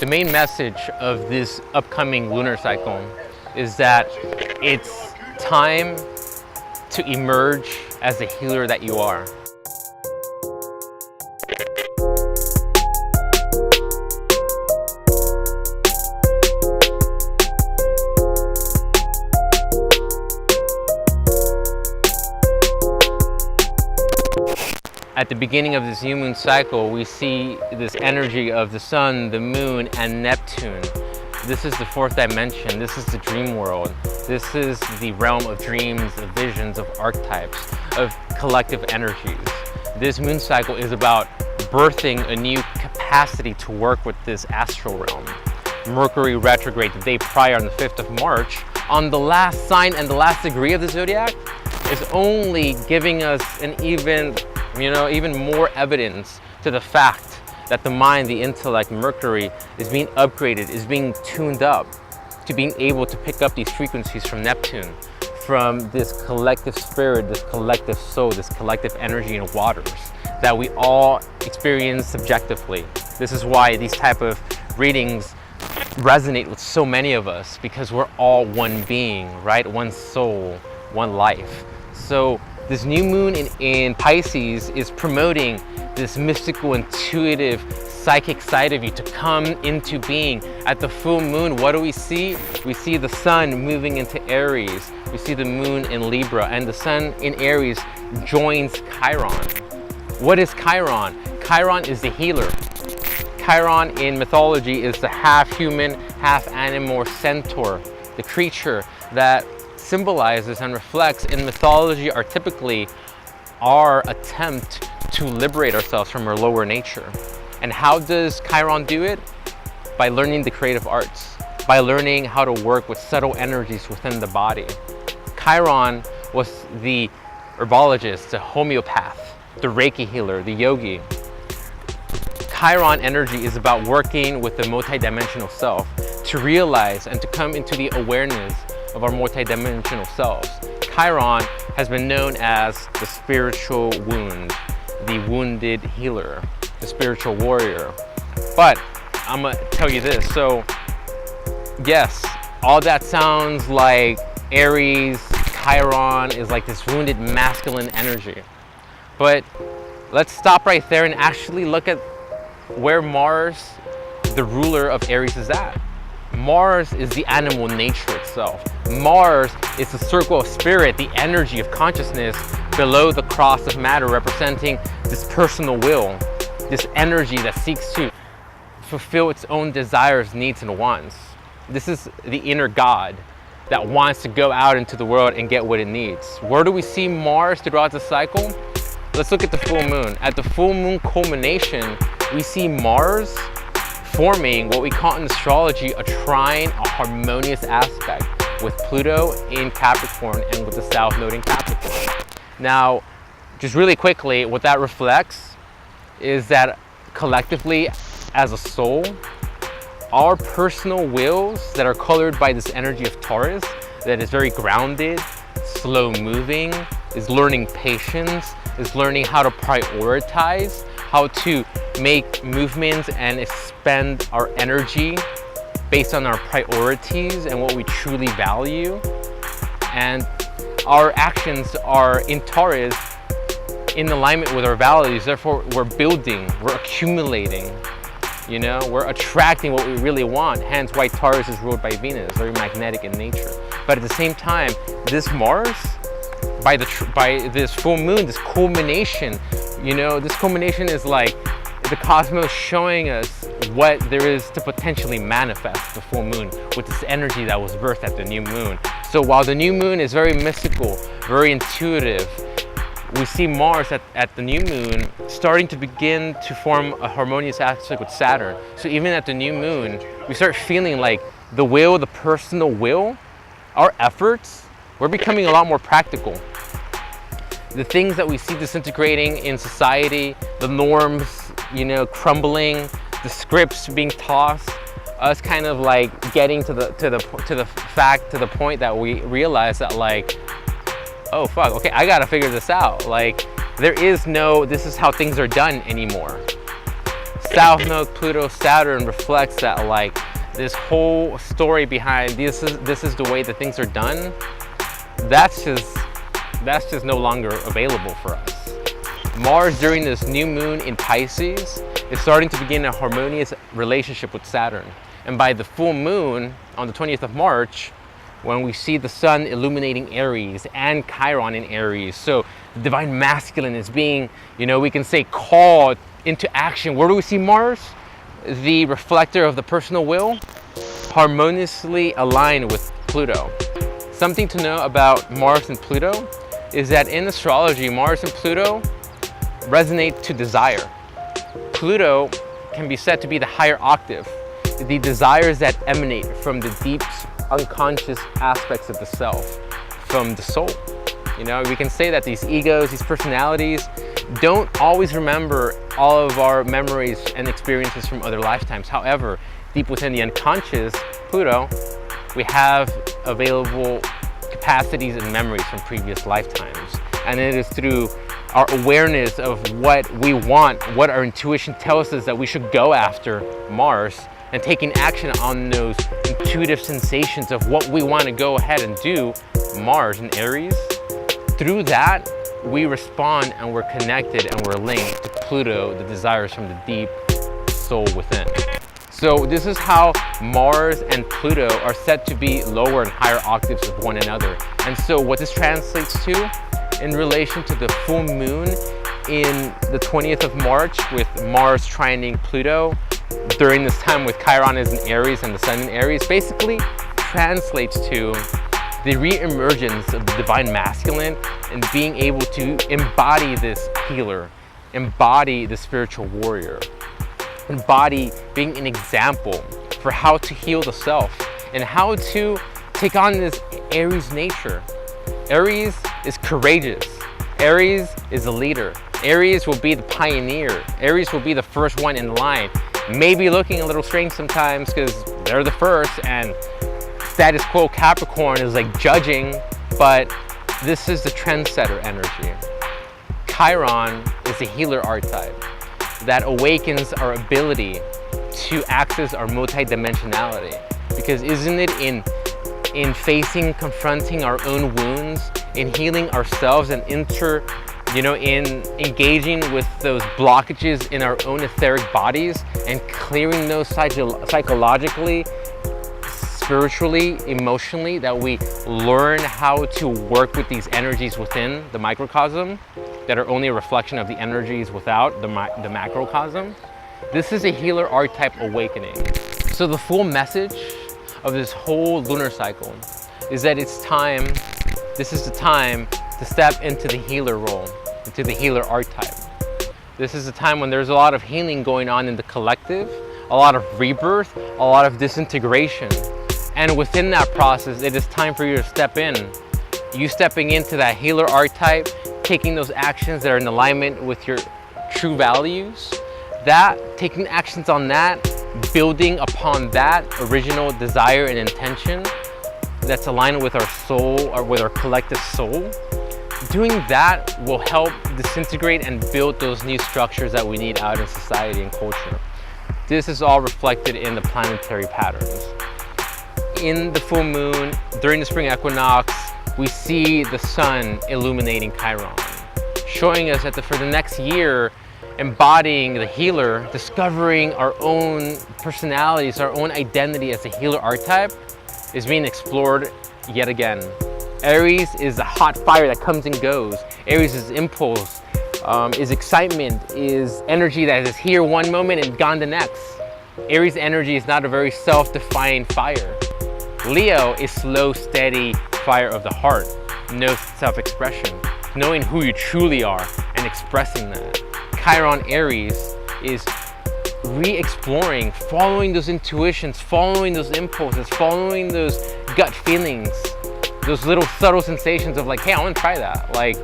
The main message of this upcoming lunar cycle is that it's time to emerge as the healer that you are. At the beginning of this new moon cycle, we see this energy of the sun, the moon, and Neptune. This is the fourth dimension. This is the dream world. This is the realm of dreams, of visions, of archetypes, of collective energies. This moon cycle is about birthing a new capacity to work with this astral realm. Mercury retrograde the day prior on the 5th of March, on the last sign and the last degree of the zodiac, is only giving us an even more evidence to the fact that the mind, the intellect, Mercury, is being upgraded, is being tuned up to being able to pick up these frequencies from Neptune, from this collective spirit, this collective soul, this collective energy in waters that we all experience subjectively. This is why these type of readings resonate with so many of us, because we're all one being, right? One soul, one life. So this new moon in Pisces is promoting this mystical, intuitive, psychic side of you to come into being. At the full moon, what do we see? We see the sun moving into Aries. We see the moon in Libra, and the sun in Aries joins Chiron. What is Chiron? Chiron is the healer. Chiron in mythology is the half human, half animal centaur, the creature that symbolizes and reflects in mythology are typically our attempt to liberate ourselves from our lower nature. And how does Chiron do it? By learning the creative arts, by learning how to work with subtle energies within the body. Chiron was the herbologist, the homeopath, the Reiki healer, the yogi. Chiron energy is about working with the multidimensional self to realize and to come into the awareness of our multidimensional selves. Chiron has been known as the spiritual wound, the wounded healer, the spiritual warrior. But I'm gonna tell you this, so yes, all that sounds like Aries, Chiron is like this wounded masculine energy. But let's stop right there and actually look at where Mars, the ruler of Aries, is at. Mars is the animal nature itself. Mars is the circle of spirit, the energy of consciousness below the cross of matter, representing this personal will, this energy that seeks to fulfill its own desires, needs, and wants. This is the inner God that wants to go out into the world and get what it needs. Where do we see Mars throughout the cycle? Let's look at the full moon. At the full moon culmination, we see Mars forming what we call in astrology a trine, a harmonious aspect with Pluto in Capricorn and with the South Node in Capricorn. Now, just really quickly, what that reflects is that collectively as a soul, our personal wills that are colored by this energy of Taurus, that is very grounded, slow moving, is learning patience, is learning how to prioritize, how to make movements and expend our energy based on our priorities and what we truly value. And our actions are in Taurus in alignment with our values. Therefore, we're building, we're accumulating, we're attracting what we really want. Hence why Taurus is ruled by Venus, very magnetic in nature. But at the same time, this Mars, by this full moon, this culmination, this culmination is like the cosmos showing us what there is to potentially manifest the full moon with this energy that was birthed at the new moon. So while the new moon is very mystical, very intuitive, we see Mars at the new moon starting to begin to form a harmonious aspect with Saturn. So even at the new moon, we start feeling like the will, the personal will, our efforts, we're becoming a lot more practical. The things that we see disintegrating in society, the norms, crumbling, the scripts being tossed, us kind of like getting to the point that we realize that like, oh fuck, okay, I gotta figure this out. Like, there is no, this is how things are done anymore. South Node, Pluto, Saturn reflects that, like, this whole story behind this is the way that things are done. That's just no longer available for us. Mars during this new moon in Pisces is starting to begin a harmonious relationship with Saturn. And by the full moon on the 20th of March, when we see the sun illuminating Aries and Chiron in Aries, so the divine masculine is being, we can say, called into action. Where do we see Mars? The reflector of the personal will, harmoniously aligned with Pluto. Something to know about Mars and Pluto is that in astrology, Mars and Pluto resonate to desire. Pluto can be said to be the higher octave, the desires that emanate from the deep unconscious aspects of the self, from the soul. We can say that these egos, these personalities, don't always remember all of our memories and experiences from other lifetimes. However, deep within the unconscious, Pluto, we have available capacities and memories from previous lifetimes. And it is through our awareness of what we want, what our intuition tells us that we should go after Mars, and taking action on those intuitive sensations of what we want to go ahead and do, Mars and Aries. Through that, we respond and we're connected and we're linked to Pluto, the desires from the deep soul within. So this is how Mars and Pluto are said to be lower and higher octaves of one another. And so what this translates to in relation to the full moon in the 20th of March with Mars trining Pluto, during this time with Chiron is in Aries and the sun in Aries, basically translates to the re-emergence of the divine masculine and being able to embody this healer, embody the spiritual warrior, embody being an example for how to heal the self and how to take on this Aries nature. Aries is courageous. Aries is a leader. Aries will be the pioneer. Aries will be the first one in line. Maybe looking a little strange sometimes because they're the first and status quo Capricorn is like judging, but this is the trendsetter energy. Chiron is a healer archetype that awakens our ability to access our multidimensionality. Because isn't it in facing, confronting our own wounds, in healing ourselves and in engaging with those blockages in our own etheric bodies and clearing those psychologically, spiritually, emotionally, that we learn how to work with these energies within the microcosm that are only a reflection of the energies without the macrocosm. This is a healer archetype awakening. So the full message of this whole lunar cycle is that this is the time to step into the healer role, into the healer archetype. This is a time when there's a lot of healing going on in the collective, a lot of rebirth, a lot of disintegration. And within that process, it is time for you to step in. You stepping into that healer archetype, taking those actions that are in alignment with your true values, taking actions on that, building upon that original desire and intention that's aligned with our soul or with our collective soul. Doing that will help disintegrate and build those new structures that we need out in society and culture. This is all reflected in the planetary patterns. In the full moon, during the spring equinox, we see the sun illuminating Chiron, showing us that for the next year, embodying the healer, discovering our own personalities, our own identity as a healer archetype is being explored yet again. Aries is a hot fire that comes and goes. Aries is impulse, is excitement, is energy that is here one moment and gone the next. Aries energy is not a very self-defined fire. Leo is slow, steady fire of the heart, no self-expression, knowing who you truly are and expressing that. Chiron Aries is re-exploring, following those intuitions, following those impulses, following those gut feelings, those little subtle sensations of like, hey, I want to try that. Like,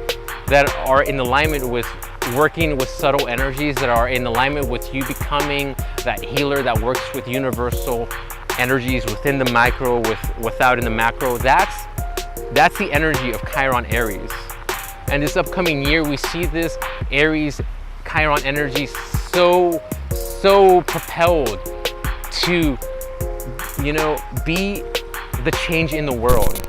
that are in alignment with working with subtle energies, that are in alignment with you becoming that healer that works with universal energies within the micro, without in the macro. That's the energy of Chiron Aries. And this upcoming year, we see this Aries Chiron energy so so propelled to, you know, be the change in the world.